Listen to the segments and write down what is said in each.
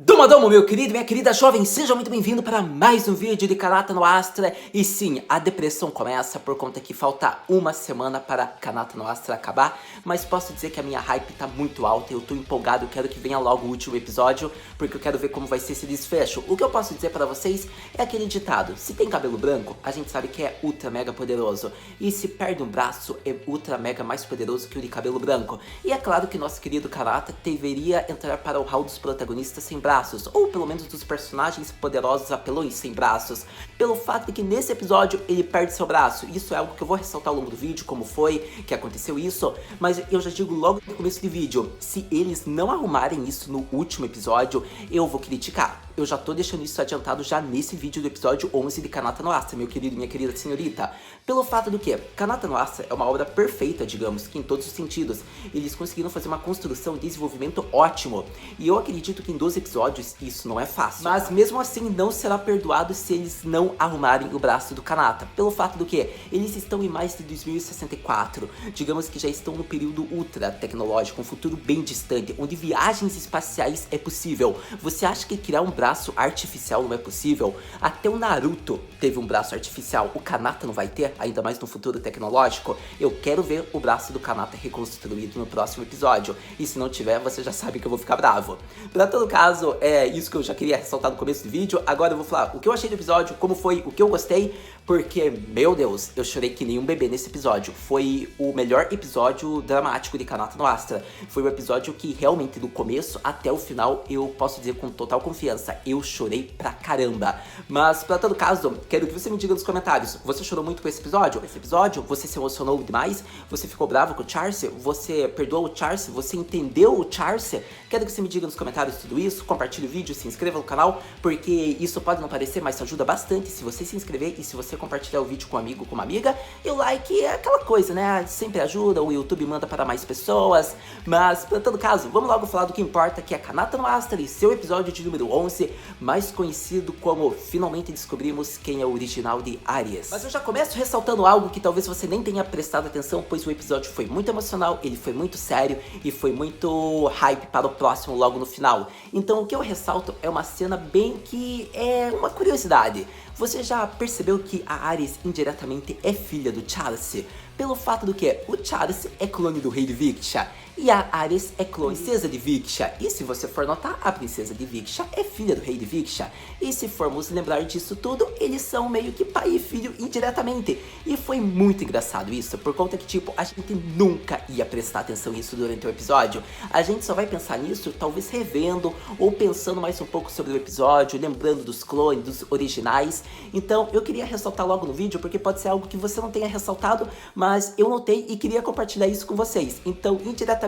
Domo, meu querido, minha querida jovem, seja muito bem-vindo para mais um vídeo de Kanata no Astra. E sim, a depressão começa por conta que falta uma semana para Kanata no Astra acabar. Mas posso dizer que a minha hype tá muito alta, eu tô empolgado, eu quero que venha logo o último episódio, porque eu quero ver como vai ser esse desfecho. O que eu posso dizer para vocês é aquele ditado: se tem cabelo branco, a gente sabe que é ultra mega poderoso. E se perde um braço, é ultra mega mais poderoso que o de cabelo branco. E é claro que nosso querido Kanata deveria entrar para o hall dos protagonistas sem braços, ou pelo menos dos personagens poderosos apelões sem braços, pelo fato de que nesse episódio ele perde seu braço. Isso é algo que eu vou ressaltar ao longo do vídeo, como foi que aconteceu isso, mas eu já digo logo no começo do vídeo: se eles não arrumarem isso no último episódio, eu vou criticar. Eu já tô deixando isso adiantado já nesse vídeo do episódio 11 de Kanata no Astra, meu querido e minha querida senhorita. Pelo fato do que Kanata no Astra é uma obra perfeita, digamos, que em todos os sentidos. Eles conseguiram fazer uma construção e desenvolvimento ótimo. E eu acredito que em 12 episódios isso não é fácil. Mas mesmo assim não será perdoado se eles não arrumarem o braço do Kanata. Pelo fato do que eles estão em mais de 2064. Digamos que já estão no período ultra tecnológico, um futuro bem distante, onde viagens espaciais é possível. Você acha que criar um braço artificial não é possível? Até o Naruto teve um braço artificial, o Kanata não vai ter, ainda mais no futuro tecnológico? Eu quero ver o braço do Kanata reconstruído no próximo episódio, e se não tiver, você já sabe que eu vou ficar bravo. Pra todo caso, é isso que eu já queria ressaltar no começo do vídeo. Agora eu vou falar o que eu achei do episódio, como foi, o que eu gostei, porque, meu Deus, eu chorei que nem um bebê nesse episódio. Foi o melhor episódio dramático de Kanata no Astra. Foi o episódio que realmente, do começo até o final, eu posso dizer com total confiança, eu chorei pra caramba. Mas, pra todo caso, quero que você me diga nos comentários: você chorou muito com esse episódio? Você se emocionou demais? Você ficou bravo com o Charce? Você perdoou o Charce? Você entendeu o Charce? Quero que você me diga nos comentários tudo isso. Compartilhe o vídeo, se inscreva no canal, porque isso pode não parecer, mas ajuda bastante se você se inscrever e se você compartilhar o vídeo com um amigo, com uma amiga. E o like é aquela coisa, né? Sempre ajuda, o YouTube manda para mais pessoas. Mas, pra todo caso, vamos logo falar do que importa, que é Kanata no Astra e seu episódio de número 11, mais conhecido como Finalmente Descobrimos Quem é o Original de Aries. Mas eu já começo ressaltando algo que talvez você nem tenha prestado atenção, pois o episódio foi muito emocional, ele foi muito sério e foi muito hype para o próximo logo no final. Então o que eu ressalto é uma cena bem que é uma curiosidade. Você já percebeu que a Ares indiretamente é filha do Charce? Pelo fato do que o Charce é clone do rei de Viksha e a Ares é clone da princesa de Viksha. E se você for notar, a princesa de Viksha é filha do rei de Viksha. E se formos lembrar disso tudo, eles são meio que pai e filho indiretamente. E foi muito engraçado isso, por conta que, tipo, a gente nunca ia prestar atenção nisso durante o episódio. A gente só vai pensar nisso, talvez revendo, ou pensando mais um pouco sobre o episódio, lembrando dos clones, dos originais. Então eu queria ressaltar logo no vídeo, porque pode ser algo que você não tenha ressaltado, mas eu notei e queria compartilhar isso com vocês. Então, indiretamente,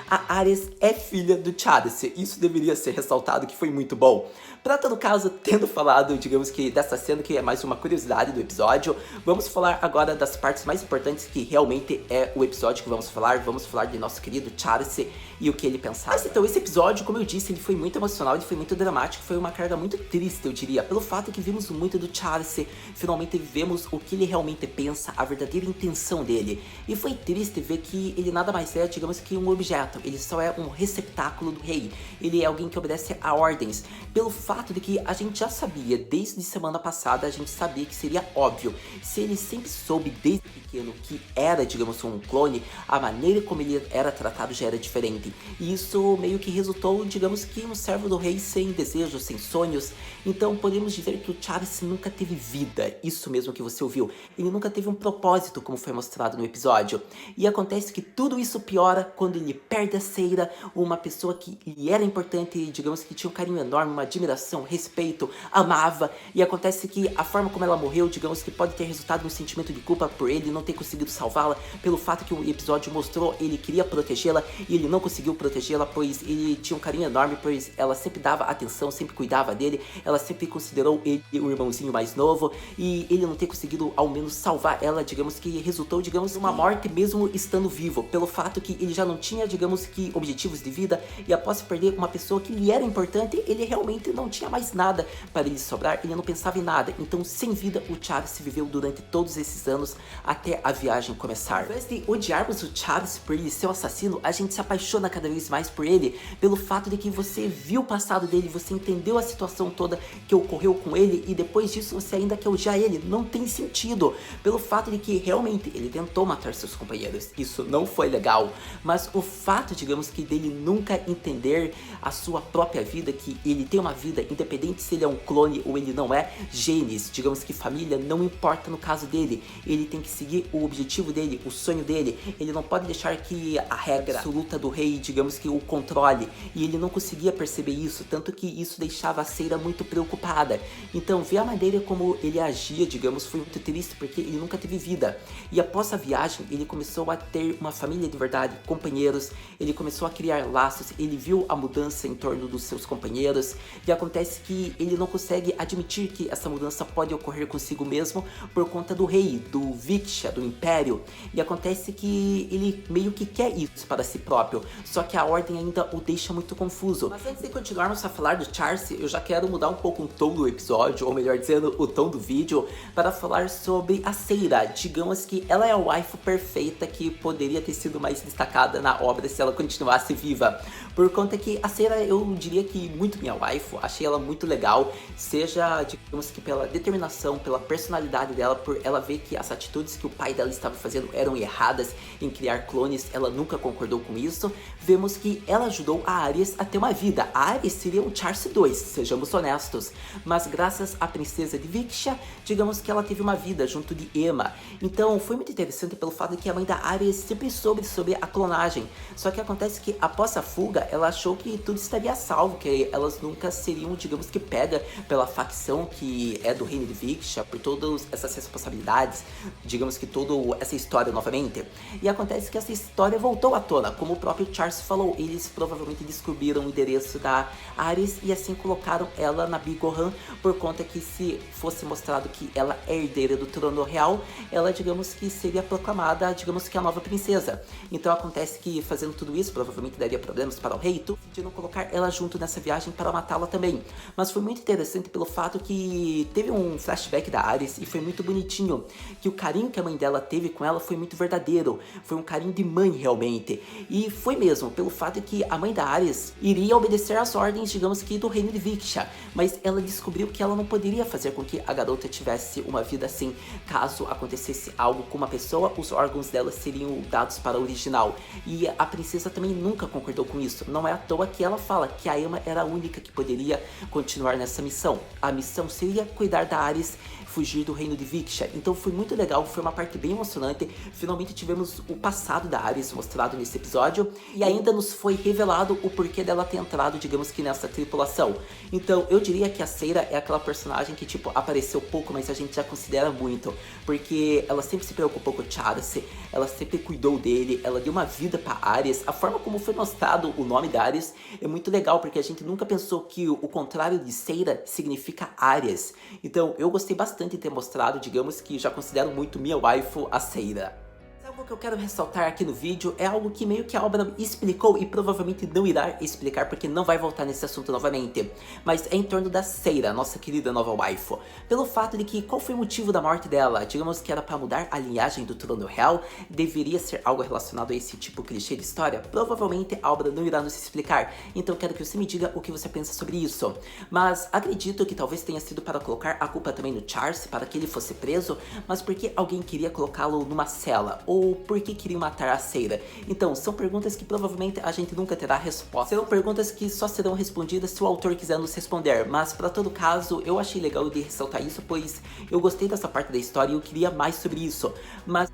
a Ares é filha do Charce. Isso deveria ser ressaltado, que foi muito bom. Pra todo caso, tendo falado, digamos que dessa cena, que é mais uma curiosidade do episódio, vamos falar agora das partes mais importantes, que realmente é o episódio que vamos falar. Vamos falar de nosso querido Charce e o que ele pensava. Mas então, esse episódio, como eu disse, ele foi muito emocional, ele foi muito dramático, foi uma carga muito triste, eu diria, pelo fato que vimos muito do Charce. Finalmente vemos o que ele realmente pensa, a verdadeira intenção dele. E foi triste ver que ele nada mais é, digamos que um objeto, ele só é um receptáculo do rei. Ele é alguém que obedece a ordens, pelo fato de que a gente já sabia, desde semana passada, a gente sabia que seria óbvio. Se ele sempre soube desde pequeno que era, digamos, um clone, a maneira como ele era tratado já era diferente. E isso meio que resultou, digamos que, um servo do rei sem desejos, sem sonhos. Então podemos dizer que o Charce nunca teve vida, isso mesmo que você ouviu. Ele nunca teve um propósito, como foi mostrado no episódio. E acontece que tudo isso piora quando ele perde a Seira, uma pessoa que lhe era importante, digamos que tinha um carinho enorme, uma admiração, respeito, amava. E acontece que a forma como ela morreu, digamos que pode ter resultado num sentimento de culpa por ele não ter conseguido salvá-la, pelo fato que o episódio mostrou, ele queria protegê-la e ele não conseguiu protegê-la, pois ele tinha um carinho enorme, pois ela sempre dava atenção, sempre cuidava dele, ela sempre considerou ele o irmãozinho mais novo, e ele não ter conseguido ao menos salvar ela, digamos que resultou aceitou, digamos, uma morte mesmo estando vivo, pelo fato que ele já não tinha, digamos que, objetivos de vida, e após perder uma pessoa que lhe era importante, ele realmente não tinha mais nada para lhe sobrar, ele não pensava em nada. Então, sem vida, o Charles viveu durante todos esses anos até a viagem começar. Ao invés de odiarmos o Charles por ele ser o assassino, a gente se apaixona cada vez mais por ele, pelo fato de que você viu o passado dele, você entendeu a situação toda que ocorreu com ele, e depois disso você ainda quer odiar ele. Não tem sentido, pelo fato de que realmente ele tentou matar seus companheiros, isso não foi legal, mas o fato, digamos que, dele nunca entender a sua própria vida, que ele tem uma vida independente se ele é um clone ou ele não é, genes, digamos que família não importa no caso dele, ele tem que seguir o objetivo dele, o sonho dele, ele não pode deixar que a regra absoluta do rei, digamos que, o controle, e ele não conseguia perceber isso, tanto que isso deixava a Seira muito preocupada. Então ver a maneira como ele agia, digamos, foi muito triste, porque ele nunca teve vida, e após a viagem ele começou a ter uma família de verdade, companheiros, ele começou a criar laços, ele viu a mudança em torno dos seus companheiros, e acontece que ele não consegue admitir que essa mudança pode ocorrer consigo mesmo por conta do rei, do Viksha, do Império, e acontece que ele meio que quer isso para si próprio, só que a ordem ainda o deixa muito confuso. Mas antes de continuarmos a falar do Charles, eu já quero mudar um pouco o tom do episódio, ou melhor dizendo, o tom do vídeo, para falar sobre a Seira. Digamos que ela é a waifu perfeita que poderia ter sido mais destacada na obra se ela continuasse viva, por conta que a Seira, eu diria que muito minha waifu, achei ela muito legal, seja, digamos que pela determinação, pela personalidade dela, por ela ver que as atitudes que o pai dela estava fazendo eram erradas em criar clones, ela nunca concordou com isso. Vemos que ela ajudou a Aries a ter uma vida, a Aries seria um Charles 2, sejamos honestos, mas graças à princesa de Viksha, digamos que ela teve uma vida junto de Emma. Então foi muito interessante pelo fato de que a mãe da Aries sempre soube sobre a clonagem, só que acontece que após a fuga, ela achou que tudo estaria salvo, que elas nunca seriam, digamos que, pega pela facção que é do reino de Viksha, por todas essas responsabilidades, digamos que toda essa história novamente. E acontece que essa história voltou à tona, como o próprio Charles falou, eles provavelmente descobriram o endereço da Ares e assim colocaram ela na Bigohan, por conta que se fosse mostrado que ela é herdeira do trono real, ela, digamos que, seria proclamada, digamos que, a nova princesa. Então acontece que fazendo tudo isso, provavelmente daria problemas para o rei, então decidiram colocar ela junto nessa viagem para matá-la também. Mas foi muito interessante pelo fato que teve um flashback da Ares e foi muito bonitinho, que o carinho que a mãe dela teve com ela foi muito verdadeiro, foi um carinho de mãe realmente, e foi mesmo pelo fato de que a mãe da Ares iria obedecer às ordens, digamos que, do reino de Viksha, mas ela descobriu que ela não poderia fazer com que a garota tivesse uma vida assim. Caso acontecesse algo com uma pessoa, os órgãos dela seriam dados para a original, e a princesa também nunca concordou com isso. Não é à toa que ela fala que a Emma era a única que poderia continuar nessa missão. A missão seria cuidar da Ares, fugir do reino de Viksha. Então foi muito legal, foi uma parte bem emocionante. Finalmente tivemos o passado da Ares mostrado nesse episódio, e ainda nos foi revelado o porquê dela ter entrado, digamos que, nessa tripulação. Então eu diria que a Seira é aquela personagem que, tipo, apareceu pouco, mas a gente já considera muito, porque ela sempre se preocupou com o Charles, ela sempre cuidou dele, ela deu uma vida pra Ares. A forma como foi mostrado o nome da Ares é muito legal, porque a gente nunca pensou que o contrário de Seira significa Ares. Então eu gostei bastante de ter mostrado, digamos que já considero muito minha waifu a Seira. Algo que eu quero ressaltar aqui no vídeo é algo que meio que a obra explicou e provavelmente não irá explicar, porque não vai voltar nesse assunto novamente, mas é em torno da Seira, nossa querida nova waifu, pelo fato de que qual foi o motivo da morte dela. Digamos que era para mudar a linhagem do trono real, deveria ser algo relacionado a esse tipo clichê de história. Provavelmente a obra não irá nos explicar, então quero que você me diga o que você pensa sobre isso, mas acredito que talvez tenha sido para colocar a culpa também no Charles, para que ele fosse preso, mas porque alguém queria colocá-lo numa cela, ou por que queriam matar a Seira? Então, são perguntas que provavelmente a gente nunca terá resposta. Serão perguntas que só serão respondidas se o autor quiser nos responder, mas para todo caso, eu achei legal de ressaltar isso, pois eu gostei dessa parte da história e eu queria mais sobre isso.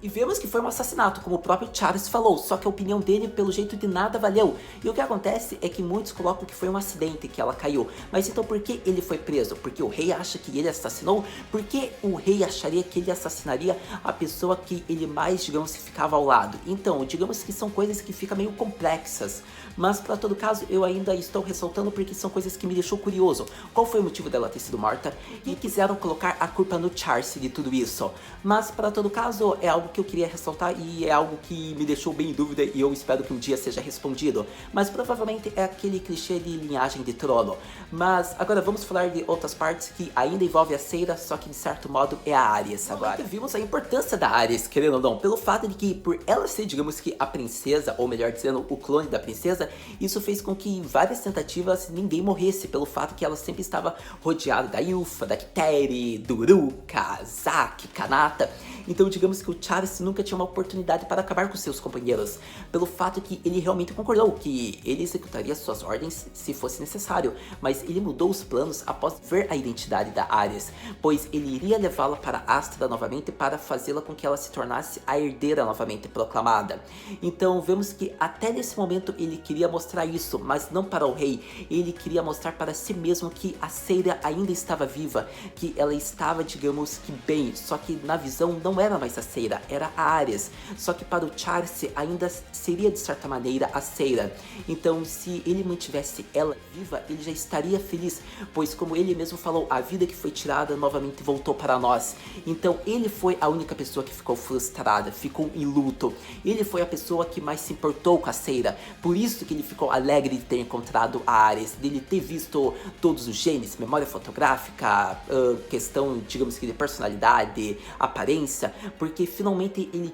E vemos que foi um assassinato, como o próprio Charles falou, só que a opinião dele, pelo jeito, de nada valeu. E o que acontece é que muitos colocam que foi um acidente que ela caiu. Mas então por que ele foi preso? Porque o rei acha que ele assassinou? Por que o rei acharia que ele assassinaria a pessoa que ele mais, digamos, ficava ao lado. Então, digamos que são coisas que ficam meio complexas, mas para todo caso eu ainda estou ressaltando porque são coisas que me deixou curioso. Qual foi o motivo dela ter sido morta? E quiseram colocar a culpa no Charles de tudo isso. Mas para todo caso é algo que eu queria ressaltar e é algo que me deixou bem em dúvida e eu espero que um dia seja respondido. Mas provavelmente é aquele clichê de linhagem de trono. Mas agora vamos falar de outras partes que ainda envolvem a Seira, só que de certo modo é a Aerys agora. Vimos a importância da Aerys, querendo ou não, pelo fato de que por ela ser, digamos que a princesa, ou melhor dizendo, o clone da princesa, isso fez com que em várias tentativas ninguém morresse, pelo fato que ela sempre estava rodeada da Ylfa, da Kiteri, do Ruka, Zack, Kanata. Então digamos que o Charles nunca tinha uma oportunidade para acabar com seus companheiros, pelo fato que ele realmente concordou que ele executaria suas ordens se fosse necessário, mas ele mudou os planos após ver a identidade da Aerys, pois ele iria levá-la para Astra novamente para fazê-la com que ela se tornasse a herdeira novamente proclamada. Então vemos que até nesse momento ele queria mostrar isso, mas não para o rei, ele queria mostrar para si mesmo que a Seira ainda estava viva, que ela estava, digamos que bem, só que na visão não era mais a Seira, era a Aerys, só que para o Charles ainda seria de certa maneira a Seira. Então se ele mantivesse ela viva, ele já estaria feliz, pois como ele mesmo falou, a vida que foi tirada novamente voltou para nós. Então ele foi a única pessoa que ficou frustrada, ficou em luto, ele foi a pessoa que mais se importou com a Seira, por isso que ele ficou alegre de ter encontrado a Aerys, dele ter visto todos os genes, memória fotográfica, questão, digamos que de personalidade, aparência, porque finalmente ele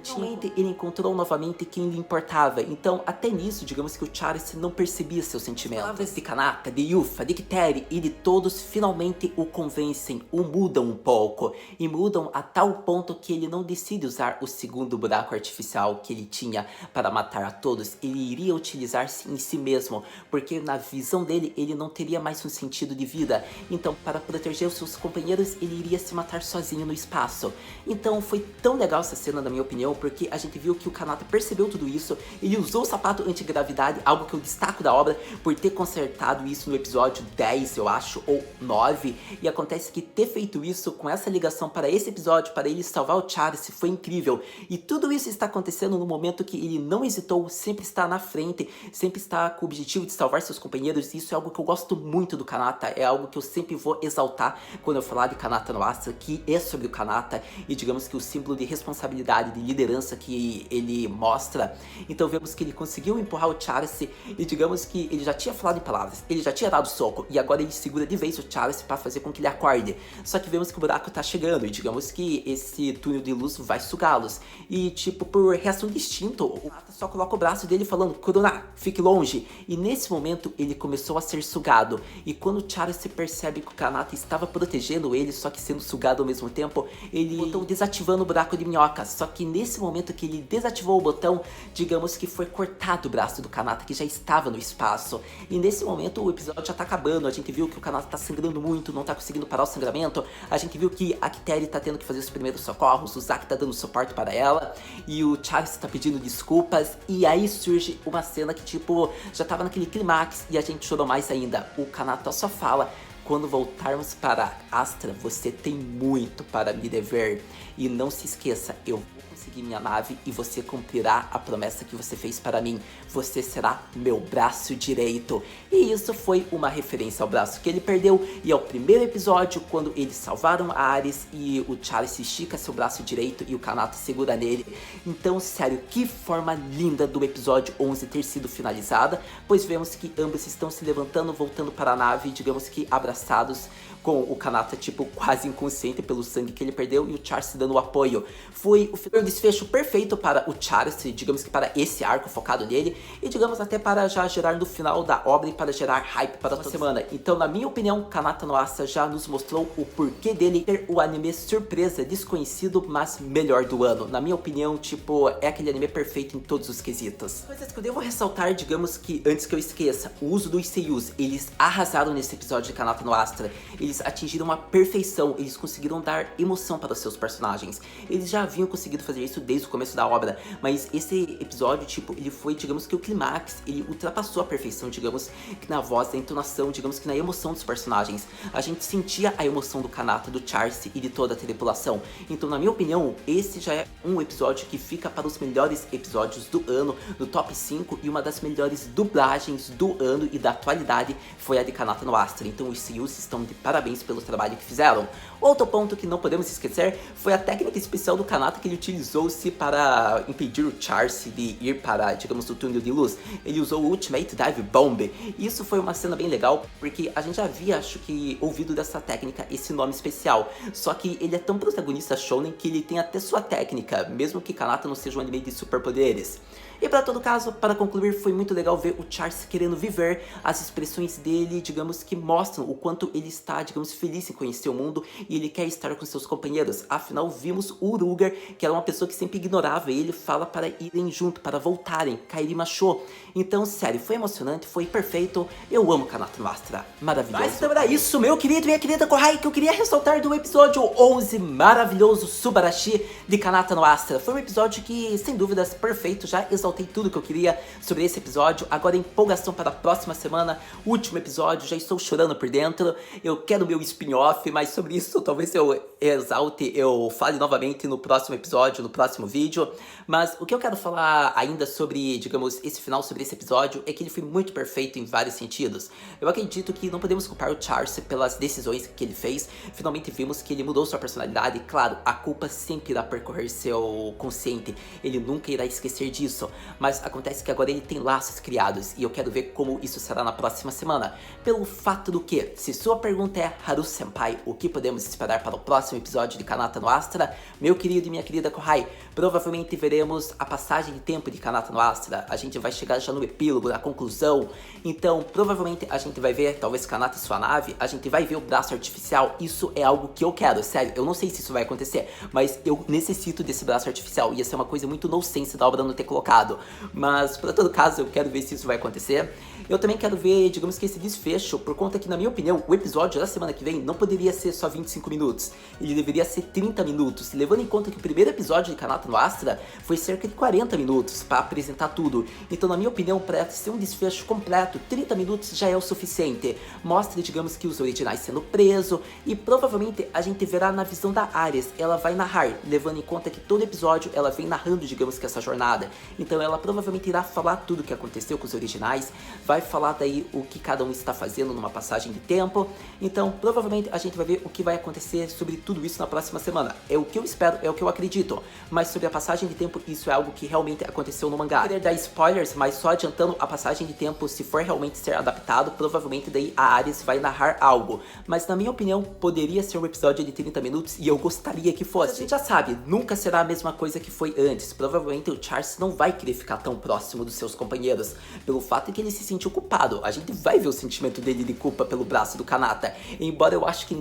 encontrou novamente quem lhe importava. Então até nisso, digamos que o Charles não percebia seus sentimentos. As palavras de Kanata, de Ylfa, de Kiteri e de todos finalmente o convencem, o mudam um pouco, e mudam a tal ponto que ele não decide usar o segundo buraco artificial que ele tinha para matar a todos, ele iria utilizar-se em si mesmo, porque na visão dele ele não teria mais um sentido de vida, então para proteger os seus companheiros ele iria se matar sozinho no espaço. Então foi tão legal essa cena na minha opinião, porque a gente viu que o Kanata percebeu tudo isso, ele usou o sapato antigravidade, algo que eu destaco da obra por ter consertado isso no episódio 10 eu acho, ou 9, e acontece que ter feito isso com essa ligação para esse episódio, para ele salvar o Charles, foi incrível, e tudo isso está acontecendo no momento que ele não hesitou, sempre está na frente, sempre está com o objetivo de salvar seus companheiros. Isso é algo que eu gosto muito do Kanata, é algo que eu sempre vou exaltar quando eu falar de Kanata no Astra, que é sobre o Kanata, e digamos que o símbolo de responsabilidade, de liderança que ele mostra. Então vemos que ele conseguiu empurrar o Charles, e digamos que ele já tinha falado em palavras, ele já tinha dado soco, e agora ele segura de vez o Charles para fazer com que ele acorde. Só que vemos que o buraco tá chegando, e digamos que esse túnel de luz vai sugá-los, e tipo, por reação de instinto, o Kanata só coloca o braço dele falando, Kurona, fique longe, e nesse momento ele começou a ser sugado, e quando o Charles se percebe que o Kanata estava protegendo ele, só que sendo sugado ao mesmo tempo, ele botou desativando o buraco de minhoca, só que nesse momento que ele desativou o botão, digamos que foi cortado o braço do Kanata, que já estava no espaço, e nesse momento o episódio já tá acabando, a gente viu que o Kanata tá sangrando muito, não tá conseguindo parar o sangramento, a gente viu que a Kiteri tá tendo que fazer os primeiros socorros, o Zack tá dando suporte para ela, e o Charles tá pedindo desculpas, e aí surge uma cena que tipo, já tava naquele clímax, e a gente chorou mais ainda, o Kanata só fala, quando voltarmos para Astra, você tem muito para me dever, e não se esqueça, eu vou conseguir minha nave e você cumprirá a promessa que você fez para mim, você será meu braço direito. E isso foi uma referência ao braço que ele perdeu, e ao primeiro episódio, quando eles salvaram a Aerys e o Charles estica seu braço direito e o Kanata segura nele. Então, sério, que forma linda do episódio 11 ter sido finalizada, pois vemos que ambos estão se levantando, voltando para a nave, digamos que abraçados, com o Kanata tipo quase inconsciente pelo sangue que ele perdeu e o Charles dando o apoio. Foi o desfecho perfeito para o Charles, digamos que para esse arco focado nele, e digamos até para já gerar no final da obra e para gerar hype para toda semana. Então, na minha opinião, Kanata no Astra já nos mostrou o porquê dele ter o anime surpresa, desconhecido, mas melhor do ano. Na minha opinião, tipo, é aquele anime perfeito em todos os quesitos. Coisas que eu devo ressaltar, digamos que antes que eu esqueça, o uso dos seiyus, eles arrasaram nesse episódio de Kanata no Astra. Eles atingiram a perfeição, eles conseguiram dar emoção para os seus personagens. Eles já haviam conseguido fazer fazer isso desde o começo da obra, mas esse episódio, tipo, ele foi, digamos que o clímax, ele ultrapassou a perfeição, digamos que na voz, na entonação, digamos que na emoção dos personagens. A gente sentia a emoção do Kanata, do Charce e de toda a tripulação. Então, na minha opinião, esse já é um episódio que fica para os melhores episódios do ano, no top 5, e uma das melhores dublagens do ano e da atualidade foi a de Kanata no Astra. Então os seiyus estão de parabéns pelo trabalho que fizeram. Outro ponto que não podemos esquecer foi a técnica especial do Kanata que ele utilizou-se para impedir o Charce de ir para, digamos, o túnel de luz. Ele usou o Ultimate Dive Bomb. E isso foi uma cena bem legal, porque a gente já havia, acho que, ouvido dessa técnica, esse nome especial. Só que ele é tão protagonista shonen que ele tem até sua técnica, mesmo que Kanata não seja um anime de superpoderes. E para todo caso, para concluir, foi muito legal ver o Charce querendo viver. As expressões dele, digamos que mostram o quanto ele está, digamos, feliz em conhecer o mundo e ele quer estar com seus companheiros. Afinal, vimos o Ruger, que era uma pessoa que sempre ignorava ele, fala para irem junto, para voltarem. Kairi Machou. Então, sério, foi emocionante, foi perfeito. Eu amo Kanata no Astra. Maravilhoso. Mas então era isso, meu querido e minha querida Kohai, que eu queria ressaltar do episódio 11 maravilhoso Subarashi de Kanata no Astra. Foi um episódio que, sem dúvidas, perfeito. Já exaltei tudo que eu queria sobre esse episódio. Agora empolgação para a próxima semana, último episódio, já estou chorando por dentro. Eu quero meu spin-off, mas sobre isso talvez eu exalte, eu fale novamente no próximo episódio, no próximo vídeo. Mas o que eu quero falar ainda sobre, digamos, esse final, sobre esse episódio, é que ele foi muito perfeito em vários sentidos. Eu acredito que não podemos culpar o Charce pelas decisões que ele fez. Finalmente vimos que ele mudou sua personalidade. Claro, a culpa sempre irá percorrer seu consciente, ele nunca irá esquecer disso. Mas acontece que agora ele tem laços criados e eu quero ver como isso será na próxima semana. Pelo fato do que, se sua pergunta é Haru-senpai, o que podemos esperar para o próximo episódio de Kanata no Astra, meu querido e minha querida Kohai, provavelmente veremos a passagem de tempo de Kanata no Astra. A gente vai chegar já no epílogo, na conclusão. Então, provavelmente a gente vai ver, talvez, Kanata e sua nave, a gente vai ver o braço artificial. Isso é algo que eu quero, sério. Eu não sei se isso vai acontecer, mas eu necessito desse braço artificial. Ia ser uma coisa muito nonsense da obra não ter colocado. Mas, para todo caso, eu quero ver se isso vai acontecer. Eu também quero ver, digamos que esse desfecho, por conta que, na minha opinião, o episódio da semana que vem não poderia ser só 25 minutos. Ele deveria ser 30 minutos, levando em conta que o primeiro episódio de Kanata no Astra foi cerca de 40 minutos para apresentar tudo. Então, na minha opinião, para ser um desfecho completo, 30 minutos já é o suficiente. Mostra, digamos que os originais sendo presos e provavelmente a gente verá na visão da Ares. Ela vai narrar, levando em conta que todo episódio ela vem narrando, digamos que essa jornada. Então ela provavelmente irá falar tudo o que aconteceu com os originais, vai falar daí o que cada um está fazendo numa passagem de tempo. Então provavelmente a gente vai ver o que vai acontecer sobre tudo isso na próxima semana. É o que eu espero, é o que eu acredito. Mas sobre a passagem de tempo, isso é algo que realmente aconteceu no mangá. Eu queria dar spoilers, mas só adiantando a passagem de tempo, se for realmente ser adaptado, provavelmente daí a Ares vai narrar algo. Mas na minha opinião, poderia ser um episódio de 30 minutos e eu gostaria que fosse. Mas a gente já sabe, nunca será a mesma coisa que foi antes. Provavelmente o Charce não vai querer ficar tão próximo dos seus companheiros, pelo fato de que ele se sentiu culpado. A gente vai ver o sentimento dele de culpa pelo braço do Kanata, embora eu acho que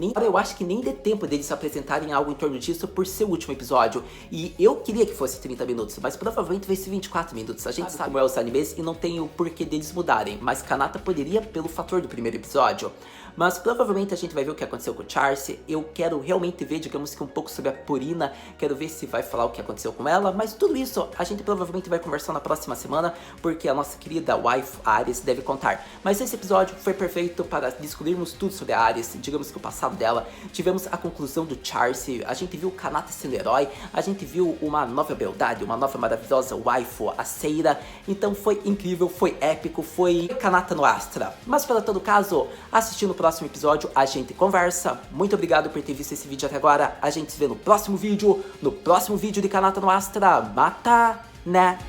nem dê tempo deles se apresentarem algo em torno disso por ser o último episódio. E eu queria que fosse 30 minutos, mas provavelmente vai ser 24 minutos. A gente sabe como é os animes e não tem o porquê deles mudarem, mas Kanata poderia pelo fator do primeiro episódio. Mas provavelmente a gente vai ver o que aconteceu com o Charce. Eu quero realmente ver, digamos que um pouco sobre a Purina. Quero ver se vai falar o que aconteceu com ela. Mas tudo isso a gente provavelmente vai conversar na próxima semana, porque a nossa querida wife Ares deve contar. Mas esse episódio foi perfeito para descobrirmos tudo sobre a Ares, digamos que o passado dela. Tivemos a conclusão do Charce, a gente viu o Kanata sendo herói, a gente viu uma nova beldade, uma nova maravilhosa waifu, a Seira. Então foi incrível, foi épico, foi Kanata no Astra. Mas para todo caso, assistindo o próximo episódio, a gente conversa. Muito obrigado por ter visto esse vídeo até agora. A gente se vê no próximo vídeo de Kanata no Astra. Mata, né?